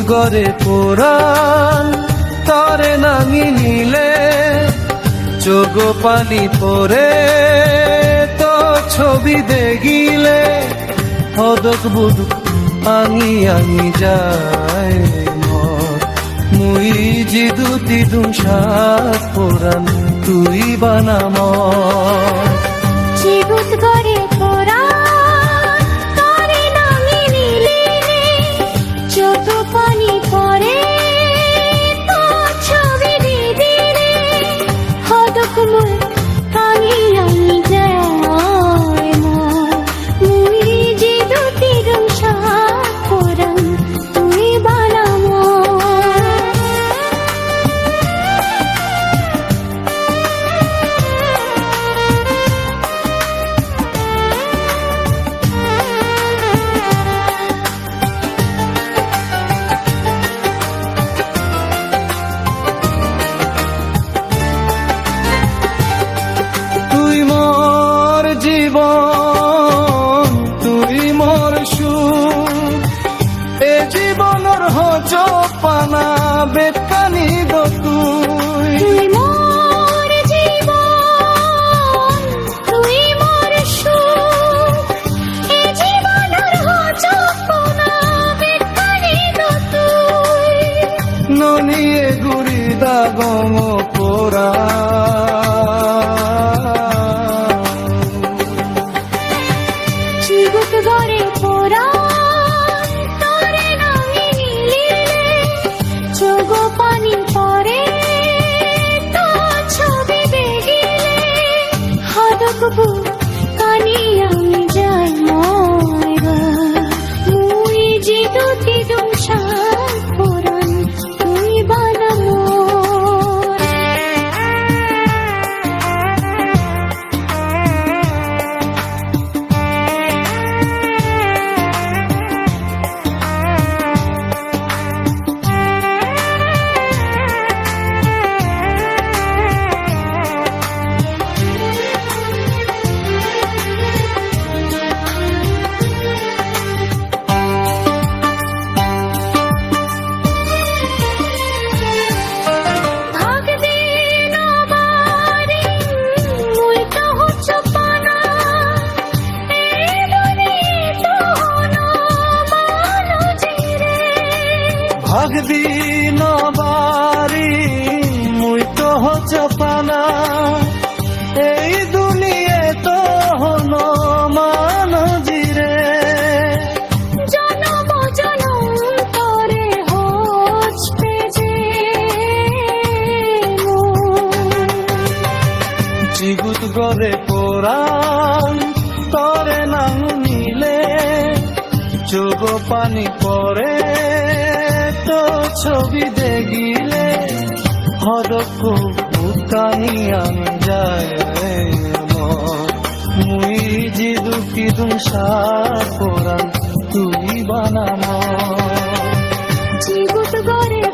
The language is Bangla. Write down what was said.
গরে পোরান তরে নাঙি নিলে চোখ পানি পরে তো ছবি দেখিলে হদক বুদুক আঙি আঙি যায় মুই জিদু তিদু সাত পোরান তুই বানাম চিগুত গরে পোরান তরে নাঙি নিলে চোখ পানি পরে তো ছবি দিদিলে হদক মুই আঙি আঙি যায় মুই জিদু তিদু সাত পোরান তুই বানাম জীবন তুই মোর সুখ এ জীবনের হজপানা বেকানি তুই তুই মোর জীবন তুই মোর সুখ এ জীবনের হজপনা বেকানি তুই ননিয়ে গুড়ি দাগম পোরা চিগুত গরে পোরান তরে নাঙি নিলে চোখ পানি পরে তো ছবি দেখিলে হদক বুক কানি আমি যাই ময়রা মুই জিদু তিদু সাত পোরান তুই বানাম ভাগ দিন বাড়ি মুই তো হচপানা এই দুনিয়ে তো হন মানজিরে জনম জনম তরে হচ্ছে যে চিগুত গরে পোরান তরে নাং নিলে চোখ পানি পরে তো ছবি দেখিলে হদক উতানি আমি যায় মুই জিদু কিদু সাত পোরান তুই বানাম চিগুত গরে